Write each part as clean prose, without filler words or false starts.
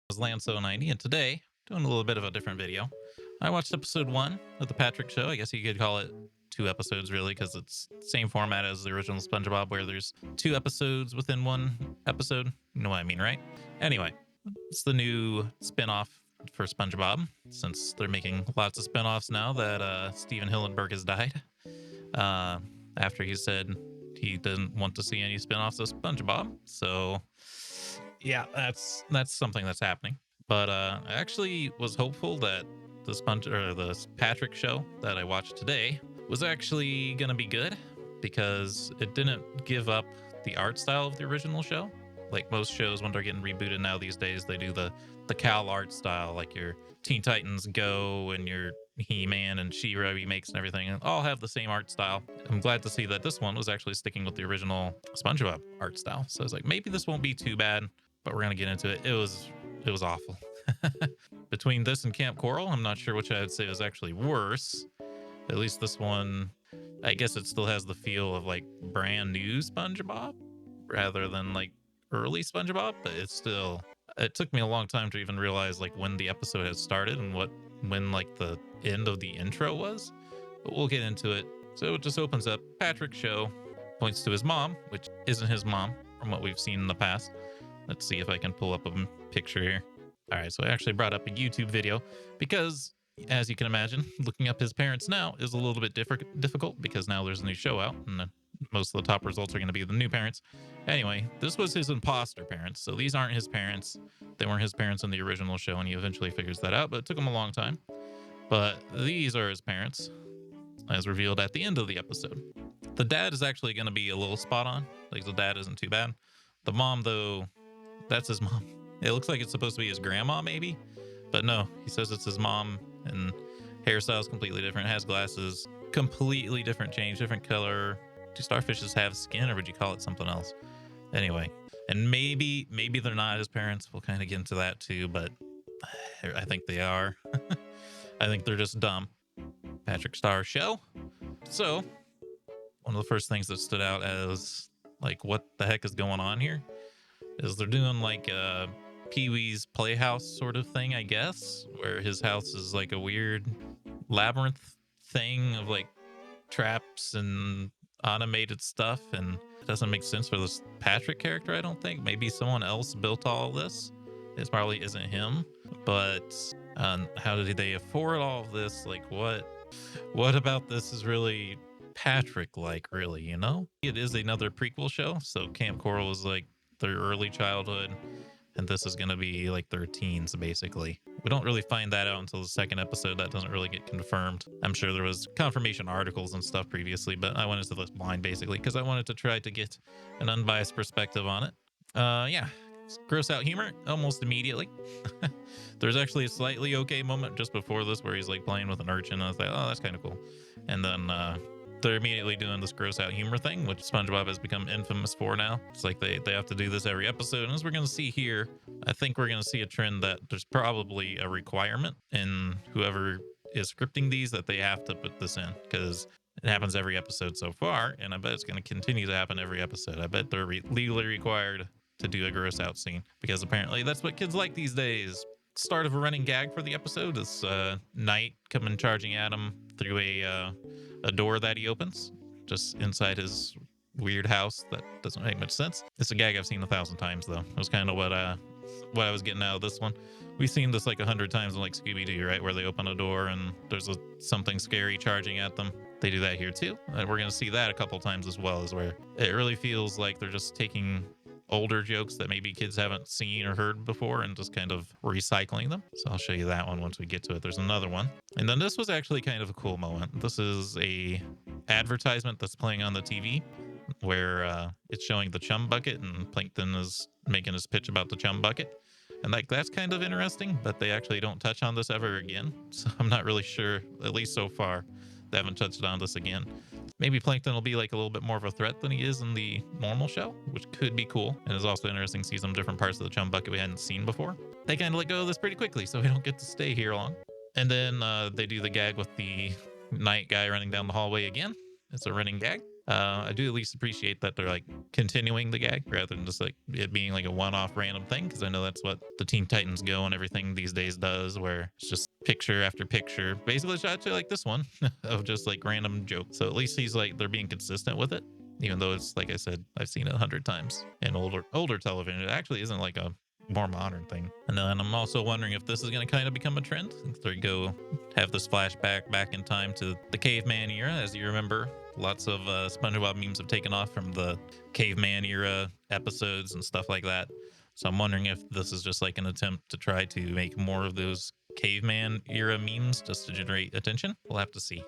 Was Lanso90, and today, doing a little bit of a different video. I watched episode 1 of The Patrick Show. I guess you could call it 2 episodes, really, because it's the same format as the original SpongeBob, where there's 2 episodes within one episode. You know what I mean, right? Anyway, it's the new spinoff for SpongeBob, since they're making lots of spinoffs now that Steven Hillenburg has died. After he said he didn't want to see any spinoffs of SpongeBob. So yeah, that's something that's happening. But I actually was hopeful that the Patrick show that I watched today was actually gonna be good, because it didn't give up the art style of the original show. Like most shows, when they're getting rebooted now these days, they do the Cal art style, like your Teen Titans Go and your He-Man and She-Ra remakes and everything, and all have the same art style. I'm glad to see that this one was actually sticking with the original SpongeBob art style. So I was like, maybe this won't be too bad, but we're gonna get into it. It was awful. Between this and Kamp Koral, I'm not sure which I would say was actually worse. At least this one, I guess it still has the feel of like brand new SpongeBob rather than like early SpongeBob, but it took me a long time to even realize like when the episode had started and when like the end of the intro was. But we'll get into it. So it just opens up. Patrick show points to his mom, which isn't his mom from what we've seen in the past. Let's see if I can pull up a picture here. All right, so I actually brought up a YouTube video because, as you can imagine, looking up his parents now is a little bit difficult because now there's a new show out, and most of the top results are going to be the new parents. Anyway, this was his imposter parents, so these aren't his parents. They weren't his parents in the original show, and he eventually figures that out, but it took him a long time. But these are his parents, as revealed at the end of the episode. The dad is actually going to be a little spot on. Like, the dad isn't too bad. The mom, though, that's his mom. It looks like it's supposed to be his grandma, maybe, but no, he says it's his mom, and hairstyle's completely different, has glasses, completely different change, different color. Do starfishes have skin, or would you call it something else? Anyway, and maybe they're not his parents. We'll kind of get into that too, but I think they are. I think they're just dumb. Patrick Star show. So one of the first things that stood out as like, what the heck is going on here, is they're doing like a Pee-wee's Playhouse sort of thing, I guess, where his house is like a weird labyrinth thing of like traps and automated stuff, and it doesn't make sense for this Patrick character, I don't think. Maybe someone else built all this. It probably isn't him, but how did they afford all of this? Like, what about this is really Patrick-like, really, you know? It is another prequel show, so Kamp Koral was like their early childhood, and this is going to be like their teens, basically. We don't really find that out until the second episode. That doesn't really get confirmed. I'm sure there was confirmation articles and stuff previously, but I went into this blind, basically, because I wanted to try to get an unbiased perspective on it. Yeah, gross out humor almost immediately. There's actually a slightly okay moment just before this where he's like playing with an urchin, and I was like, oh, that's kind of cool. And then they're immediately doing this gross out humor thing, which SpongeBob has become infamous for now. It's like they have to do this every episode. And as we're going to see here, I think we're going to see a trend that there's probably a requirement in whoever is scripting these that they have to put this in, because it happens every episode so far. And I bet it's going to continue to happen every episode. I bet they're legally required to do a gross out scene, because apparently that's what kids like these days. Start of a running gag for the episode is Knight coming charging at him through a door that he opens just inside his weird house that doesn't make much sense. It's a gag I've seen 1,000 times, though. It was kind of what I was getting out of this one. We've seen this like 100 times in like Scooby-Doo, right, where they open a door and there's something scary charging at them. They do that here too, and we're going to see that a couple times as well, is where it really feels like they're just taking older jokes that maybe kids haven't seen or heard before and just kind of recycling them. So I'll show you that one once we get to it. There's another one. And then this was actually kind of a cool moment. This is a advertisement that's playing on the TV where it's showing the chum bucket, and Plankton is making his pitch about the chum bucket. And like, that's kind of interesting, but they actually don't touch on this ever again. So I'm not really sure, at least so far, they haven't touched on this again. Maybe Plankton will be like a little bit more of a threat than he is in the normal show, which could be cool. And it's also interesting to see some different parts of the chum bucket we hadn't seen before. They kind of let go of this pretty quickly, so we don't get to stay here long. And then they do the gag with the night guy running down the hallway again. It's a running gag. I do at least appreciate that they're like continuing the gag rather than just like it being like a one-off random thing, because I know that's what the Teen Titans Go and everything these days does, where it's just picture after picture, basically shot to like this one of just like random jokes. So at least he's like they're being consistent with it, even though it's like I said, I've seen it 100 times in older television. It actually isn't like a more modern thing. And then I'm also wondering if this is going to kind of become a trend. There you go, have this flashback back in time to the caveman era. As you remember, lots of SpongeBob memes have taken off from the caveman era episodes and stuff like that. So I'm wondering if this is just like an attempt to try to make more of those caveman era memes just to generate attention. We'll have to see,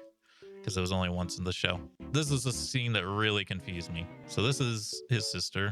because it was only once in the show. This is a scene that really confused me. So this is his sister,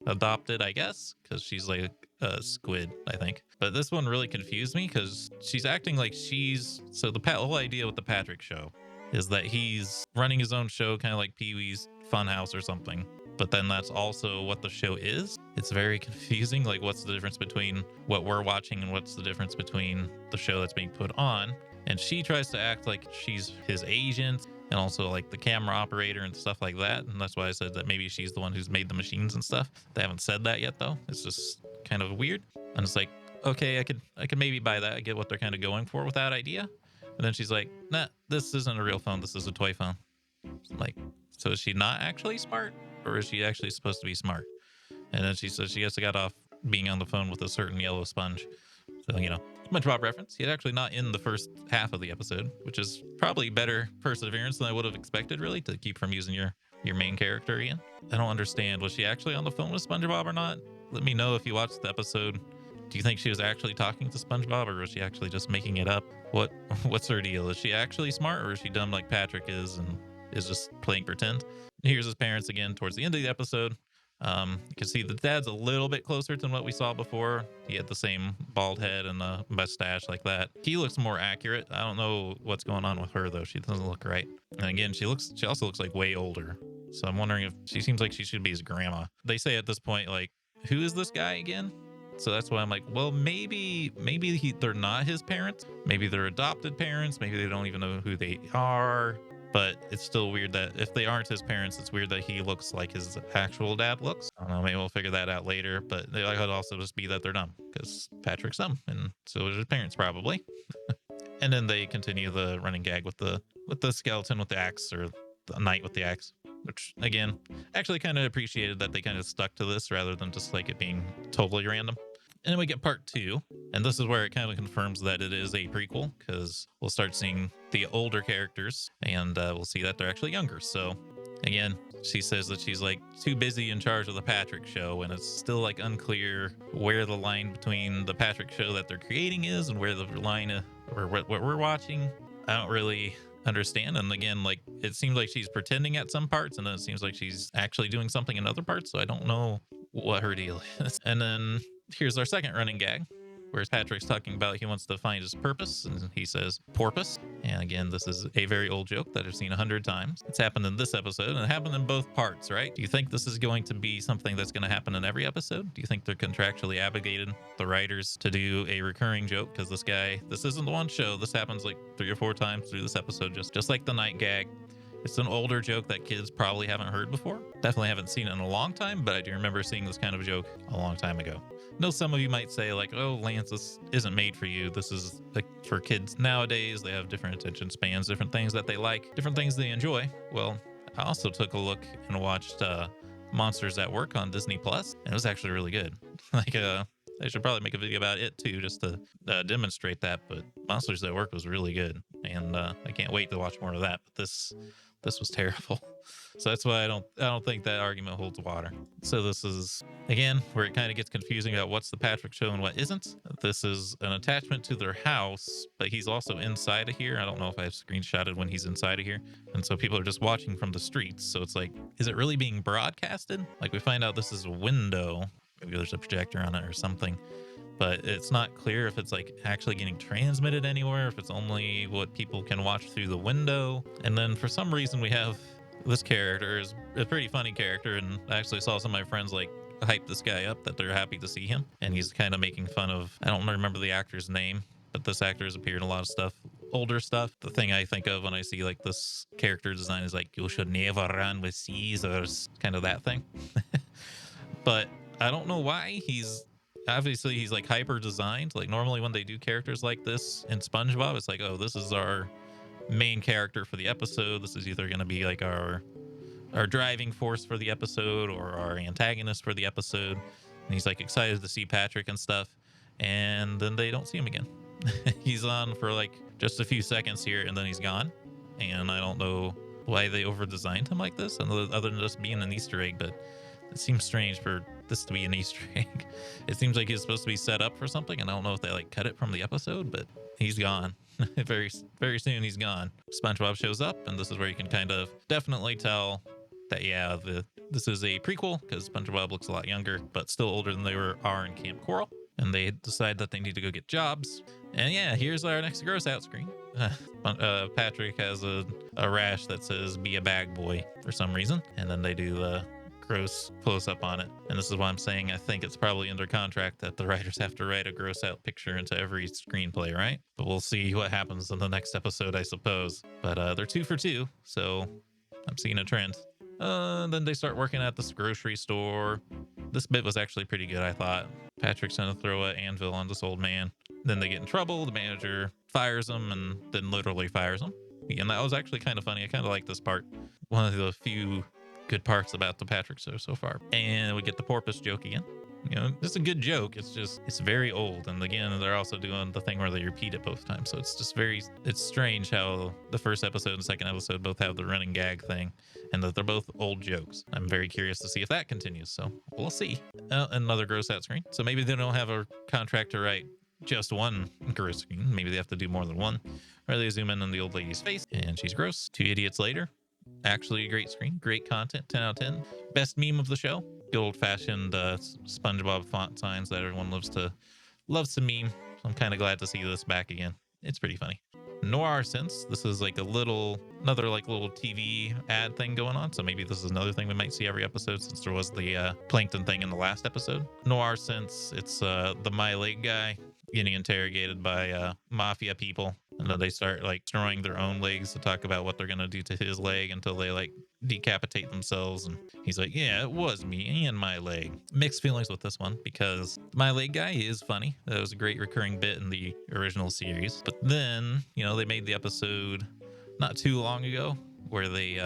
adopted, I guess, because she's like a squid, I think. But this one really confused me because she's acting like she's so the whole idea with the Patrick show is that he's running his own show, kind of like Pee-wee's Funhouse or something. But then that's also what the show is. It's very confusing. Like, what's the difference between what we're watching and what's the difference between the show that's being put on? And she tries to act like she's his agent and also like the camera operator and stuff like that. And that's why I said that maybe she's the one who's made the machines and stuff. They haven't said that yet, though. It's just kind of weird. And it's like, okay, I could maybe buy that. I get what they're kind of going for with that idea. And then she's like, nah, this isn't a real phone. This is a toy phone. Like, so is she not actually smart, or is she actually supposed to be smart? And then she says she gets got off being on the phone with a certain yellow sponge. So, SpongeBob reference. He's actually not in the first half of the episode, which is probably better perseverance than I would have expected, really, to keep from using your main character, Ian. I don't understand. Was she actually on the phone with SpongeBob or not? Let me know if you watched the episode. Do you think she was actually talking to SpongeBob, or was she actually just making it up? What's her deal? Is she actually smart, or is she dumb like Patrick is and is just playing pretend? Here's his parents again towards the end of the episode. You can see the dad's a little bit closer than what we saw before. He had the same bald head and the mustache like that. He looks more accurate. I don't know what's going on with her though. She doesn't look right. And again, she also looks like way older. So I'm wondering if she seems like she should be his grandma. They say at this point, like, who is this guy again? So that's why I'm like, well, maybe they're not his parents. Maybe they're adopted parents. Maybe they don't even know who they are. But it's still weird that if they aren't his parents, it's weird that he looks like his actual dad looks. I don't know, maybe we'll figure that out later. But it could also just be that they're dumb, because Patrick's dumb, and so is his parents probably. And then they continue the running gag with the skeleton with the axe, or the knight with the axe, which again, actually kind of appreciated that they kind of stuck to this rather than just like it being totally random. And then we get part 2, and this is where it kind of confirms that it is a prequel, because we'll start seeing the older characters, and we'll see that they're actually younger. So again, she says that she's like too busy in charge of the Patrick show, and it's still like unclear where the line between the Patrick show that they're creating is and where the line or what we're watching. I don't really understand. And again, like, it seems like she's pretending at some parts, and then it seems like she's actually doing something in other parts, so I don't know what her deal is. And then here's our second running gag, where Patrick's talking about he wants to find his purpose, and he says porpoise. And again, this is a very old joke that I've seen 100 times. It's happened in this episode, and it happened in both parts, right? Do you think this is going to be something that's going to happen in every episode? Do you think they're contractually obligated, the writers, to do a recurring joke? Because this isn't the one show. This happens like 3 or 4 times through this episode, just like the night gag. It's an older joke that kids probably haven't heard before. Definitely haven't seen it in a long time, but I do remember seeing this kind of joke a long time ago. I know some of you might say like, oh, Lance, this isn't made for you. This is like for kids nowadays. They have different attention spans, different things that they like, different things they enjoy. Well, I also took a look and watched Monsters at Work on Disney Plus, and it was actually really good. Like, I should probably make a video about it too, just to demonstrate that. But Monsters at Work was really good, and I can't wait to watch more of that. But this was terrible. So that's why I don't think that argument holds water. So this is, again, where it kind of gets confusing about what's the Patrick show and what isn't. This is an attachment to their house, but he's also inside of here. I don't know if I have screenshotted when he's inside of here. And so people are just watching from the streets. So it's like, is it really being broadcasted? Like, we find out this is a window. Maybe there's a projector on it or something. But it's not clear if it's like actually getting transmitted anywhere, if it's only what people can watch through the window. And then for some reason we have this character is a pretty funny character, and I actually saw some of my friends like hype this guy up that they're happy to see him. And he's kind of making fun of, I don't remember the actor's name, but this actor has appeared in a lot of stuff older stuff. The thing I think of when I see like this character design is like, you should never run with Caesars, kind of that thing. But I don't know why he's like hyper designed. Like normally when they do characters like this in SpongeBob, it's like, oh, this is our main character for the episode. This is either going to be like our driving force for the episode or our antagonist for the episode. And he's like excited to see Patrick and stuff. And then they don't see him again. He's on for like just a few seconds here and then he's gone. And I don't know why they over designed him like this, other than just being an Easter egg, but it seems strange for this to be an Easter egg. It seems like he's supposed to be set up for something, and I don't know if they like cut it from the episode, but he's gone. Very, very soon he's gone. SpongeBob shows up, and this is where you can kind of definitely tell that, yeah, this is a prequel, because SpongeBob looks a lot younger, but still older than they are in Kamp Koral. And they decide that they need to go get jobs. And yeah, here's our next gross out screen. Patrick has a rash that says "Be a bag boy" for some reason, and then they do a gross close up on it. And this is why I'm saying I think it's probably under contract that the writers have to write a gross out picture into every screenplay, right? But we'll see what happens in the next episode, I suppose. But they're 2 for 2, so I'm seeing a trend. Then they start working at this grocery store. This bit was actually pretty good, I thought. Patrick's gonna throw an anvil on this old man. Then they get in trouble. The manager fires him and then literally fires him. And that was actually kind of funny. I kind of like this part. One of the few good parts about the Patrick show so far. And we get the porpoise joke again. You know, it's a good joke. It's just, it's very old. And again, they're also doing the thing where they repeat it both times. So it's just it's strange how the first episode and second episode both have the running gag thing and that they're both old jokes. I'm very curious to see if that continues. So we'll see. Another gross out screen. So maybe they don't have a contract to write just one gross screen. Maybe they have to do more than one. Or they zoom in on the old lady's face and she's gross. 2 idiots later. Actually a great screen, great content, 10 out of 10. Best meme of the show, good old-fashioned SpongeBob font signs that everyone loves to meme. So I'm kind of glad to see this back again. It's pretty funny. Noir Sense, this is like another like little TV ad thing going on. So maybe this is another thing we might see every episode since there was the plankton thing in the last episode. Noir Sense, it's the My Leg guy getting interrogated by mafia people. And then they start like destroying their own legs to talk about what they're going to do to his leg until they like decapitate themselves. And he's like, yeah, it was me and my leg. Mixed feelings with this one because My Leg guy is funny. That was a great recurring bit in the original series. But then, you know, they made the episode not too long ago where they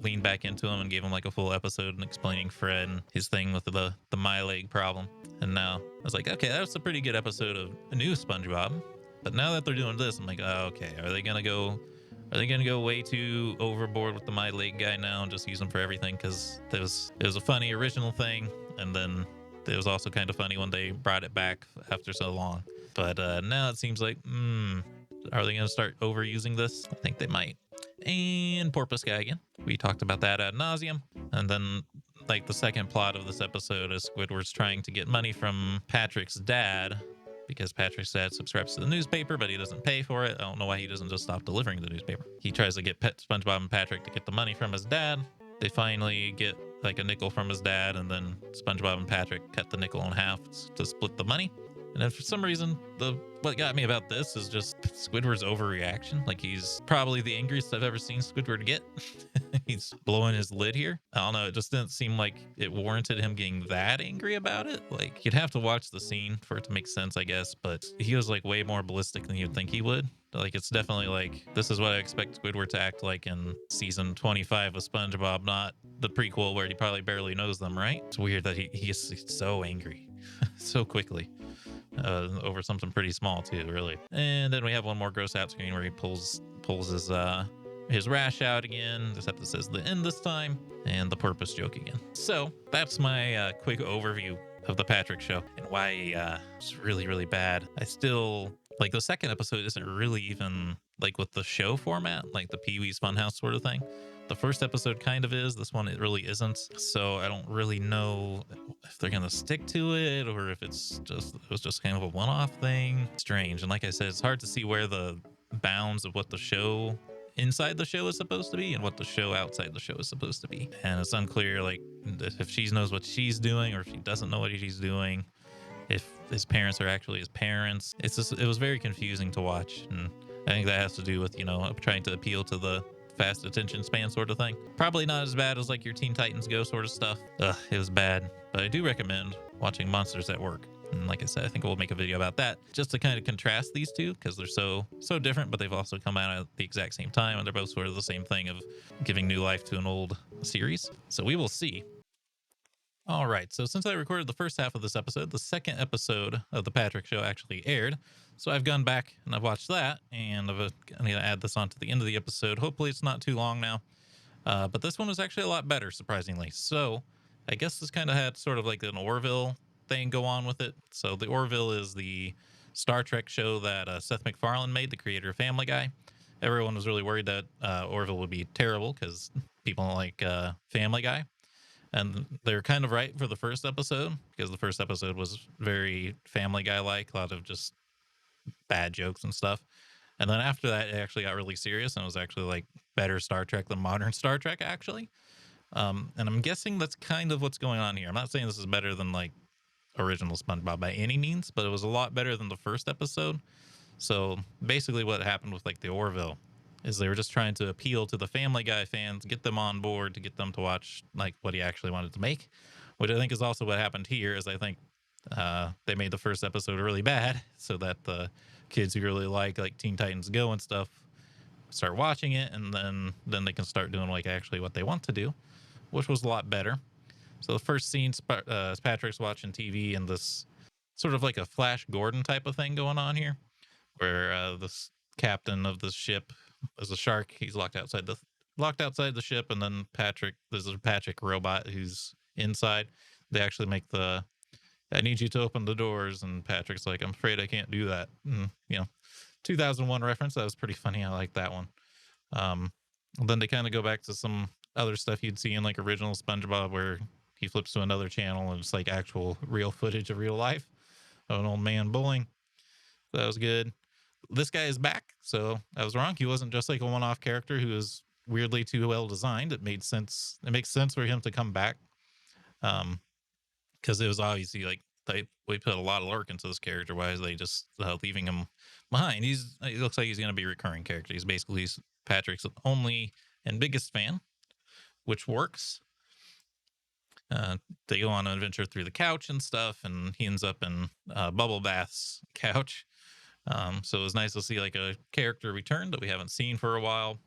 leaned back into him and gave him like a full episode and explaining Fred and his thing with the My Leg problem. And now I was like, okay, that was a pretty good episode of a new SpongeBob. But now that they're doing this, I'm like, oh, okay, are they gonna go way too overboard with the My Leg guy now and just use him for everything? Because it was a funny original thing, and then it was also kind of funny when they brought it back after so long. But now it seems like, are they gonna start overusing this? I think they might. And Porpoise guy again. We talked about that ad nauseum. And then like the second plot of this episode is Squidward's trying to get money from Patrick's dad, because Patrick's dad subscribes to the newspaper, but he doesn't pay for it. I don't know why he doesn't just stop delivering the newspaper. He tries to get SpongeBob and Patrick to get the money from his dad. They finally get like a nickel from his dad, and then SpongeBob and Patrick cut the nickel in half to split the money. And then for some reason, what got me about this is just Squidward's overreaction. Like, he's probably the angriest I've ever seen Squidward get. He's blowing his lid here. I don't know. It just didn't seem like it warranted him getting that angry about it. Like, you'd have to watch the scene for it to make sense, I guess. But he was like way more ballistic than you'd think he would. Like, it's definitely like, this is what I expect Squidward to act like in season 25 of SpongeBob, not the prequel where he probably barely knows them, right? It's weird that he is so angry so quickly. Over something pretty small too, really. And then we have one more gross out screen where he pulls his rash out again, except it says the end this time, and the porpoise joke again. So that's my quick overview of the Patrick show and why it's really, really bad. I still like the second episode isn't really even like with the show format, like the Pee-wee's Funhouse sort of thing. The first episode kind of is. This one, it really isn't. So I don't really know if they're going to stick to it or if it was just kind of a one-off thing. Strange. And like I said, it's hard to see where the bounds of what the show inside the show is supposed to be and what the show outside the show is supposed to be. And it's unclear, like, if she knows what she's doing or if she doesn't know what she's doing, if his parents are actually his parents. It was very confusing to watch. And I think that has to do with, trying to appeal to the fast attention span sort of thing. Probably not as bad as like your Teen Titans Go sort of stuff. Ugh, it was bad. But I do recommend watching Monsters at Work. And like I said, I think we'll make a video about that just to kind of contrast these two because they're so different, but they've also come out at the exact same time, and they're both sort of the same thing of giving new life to an old series. So we will see. All right. So since I recorded the first half of this episode, the second episode of the Patrick Show actually aired. So I've gone back and I've watched that, and I need to add this on to the end of the episode. Hopefully it's not too long now. But this one was actually a lot better, surprisingly. So I guess this kind of had sort of like an Orville thing go on with it. So the Orville is the Star Trek show that Seth MacFarlane made, the creator of Family Guy. Everyone was really worried that Orville would be terrible because people don't like Family Guy. And they're kind of right for the first episode because the first episode was very Family Guy-like, a lot of just bad jokes and stuff. And then after that, it actually got really serious and it was actually like better Star Trek than modern Star Trek, actually. And I'm guessing that's kind of what's going on here. I'm not saying this is better than like original SpongeBob by any means, but it was a lot better than the first episode. So basically what happened with like the Orville is they were just trying to appeal to the Family Guy fans, get them on board to get them to watch like what he actually wanted to make, which I think is also what happened here. Is I think they made the first episode really bad so that the kids who really like Teen Titans Go and stuff start watching it, and then they can start doing like actually what they want to do, which was a lot better. So the first scene, Patrick's watching TV and this sort of like a Flash Gordon type of thing going on here, where this captain of the ship is a shark. He's locked outside the ship, and then there's a Patrick robot who's inside. They actually make I need you to open the doors, and Patrick's like, I'm afraid I can't do that. 2001 reference. That was pretty funny. I like that one. Then they kind of go back to some other stuff you'd see in like original SpongeBob, where he flips to another channel and it's like actual real footage of real life of an old man bowling. That was good. This guy is back, so I was wrong. He wasn't just like a one-off character who was weirdly too well designed. It made sense. It makes sense for him to come back, because it was obviously like we put a lot of work into this character. Why is they just leaving him behind? He looks like he's going to be a recurring character. He's Patrick's only and biggest fan, which works. They go on an adventure through the couch and stuff, and he ends up in Bubble Bath's couch. So it was nice to see like a character return that we haven't seen for a while.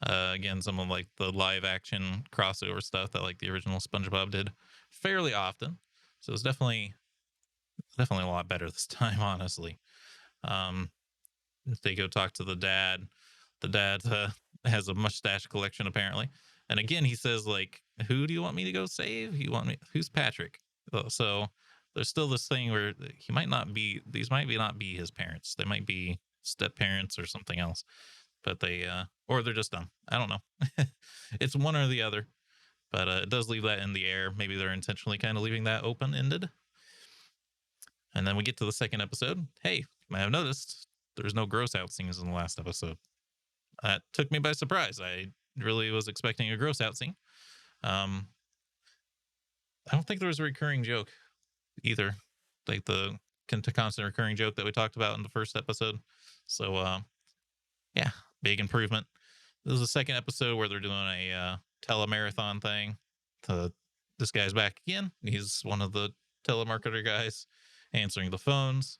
Again, some of like the live action crossover stuff that like the original SpongeBob did fairly often. So it's definitely a lot better this time, honestly. They go talk to the dad. The dad has a mustache collection apparently. And again, he says like, who do you want me to go save? Who's Patrick? So there's still this thing where these might not be his parents. They might be step parents or something else, but or they're just dumb. I don't know. It's one or the other, but it does leave that in the air. Maybe they're intentionally kind of leaving that open-ended. And then we get to the second episode. Hey, you might have noticed there's no gross out scenes in the last episode. That took me by surprise. I really was expecting a gross out scene. I don't think there was a recurring joke either, like the constant recurring joke that we talked about in the first episode. So yeah, big improvement. This is the second episode where they're doing a telemarathon thing. This guy's back again. He's one of the telemarketer guys answering the phones.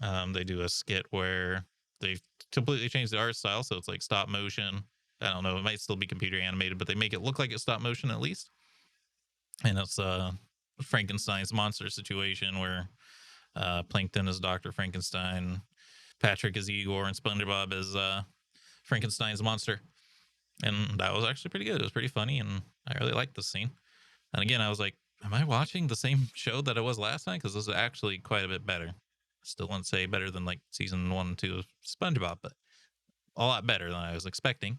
They do a skit where they completely change the art style, so it's like stop motion. I don't know, it might still be computer animated, but they make it look like it's stop motion at least. And it's Frankenstein's monster situation where Plankton is Dr. Frankenstein, Patrick is Igor, and SpongeBob is Frankenstein's monster. And that was actually pretty good. It was pretty funny, and I really liked this scene. And again, I was like, am I watching the same show that I was last time? Because this is actually quite a bit better. Still wouldn't say better than like season 1 and 2 of SpongeBob, but a lot better than I was expecting.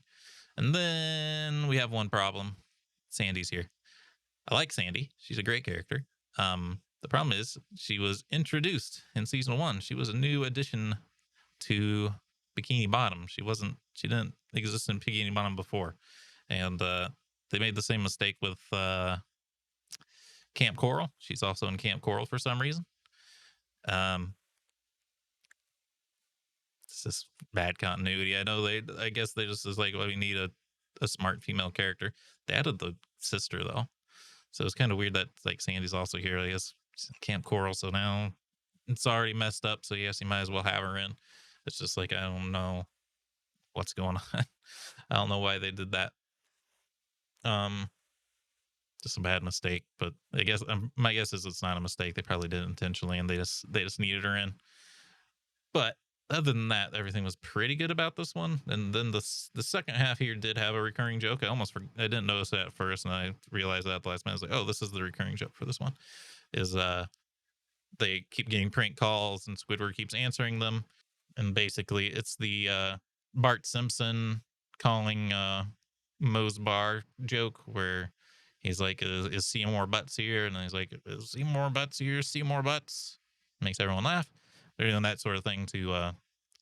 And then we have one problem. Sandy's here. I like Sandy. She's a great character. The problem is she was introduced in season 1. She was a new addition to Bikini Bottom. She didn't exist in Bikini Bottom before. And they made the same mistake with Kamp Koral. She's also in Kamp Koral for some reason. It's just bad continuity. I know I guess they just was like, well, we need a smart female character. They added the sister though, so it's kind of weird that like Sandy's also here. I guess she's in Kamp Koral, so now it's already messed up. So yes, you might as well have her in. It's just like I don't know what's going on. I don't know why they did that. Um, just a bad mistake. But I guess my guess is it's not a mistake. They probably did it intentionally, and they just needed her in. But other than that, everything was pretty good about this one. And then the second half here did have a recurring joke. I didn't notice that at first, and I realized that at the last minute. I was like, oh, this is the recurring joke for this one. Is they keep getting prank calls, and Squidward keeps answering them. And basically, it's the Bart Simpson calling Moe's bar joke where he's like, is Seymour Butts here? And then he's like, is Seymour Butts here? Seymour Butts. Makes everyone laugh. They're doing that sort of thing to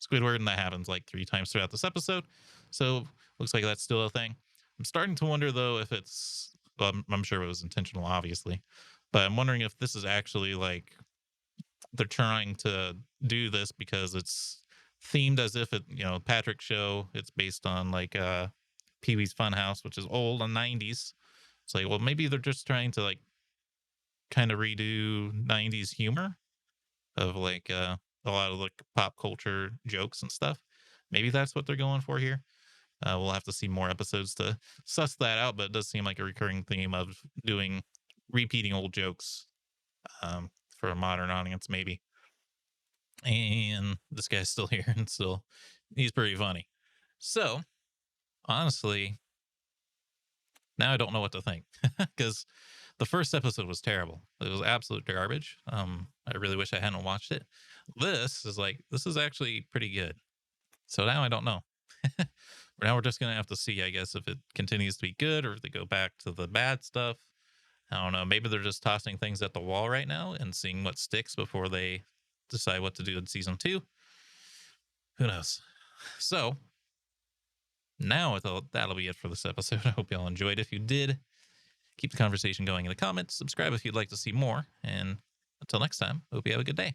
Squidward, and that happens like 3 times throughout this episode. So looks like that's still a thing. I'm starting to wonder though if it's, well, I'm sure it was intentional, obviously, but I'm wondering if this is actually like they're trying to do this because it's themed as if it, Patrick show. It's based on like Pee-wee's Funhouse, which is old in the 90s. It's like, well, maybe they're just trying to like kind of redo 90s humor of like a lot of like pop culture jokes and stuff. Maybe that's what they're going for here. We'll have to see more episodes to suss that out, but it does seem like a recurring theme of repeating old jokes for a modern audience, maybe. And this guy's still here, and he's pretty funny. So honestly, now I don't know what to think because the first episode was terrible. It was absolute garbage. I really wish I hadn't watched it. This is actually pretty good. So now I don't know. Now we're just gonna have to see, I guess, if it continues to be good or if they go back to the bad stuff. I don't know. Maybe they're just tossing things at the wall right now and seeing what sticks before they decide what to do in season 2. Who knows? So now that'll be it for this episode. I hope y'all enjoyed. If you did, keep the conversation going in the comments. Subscribe if you'd like to see more. And until next time, hope you have a good day.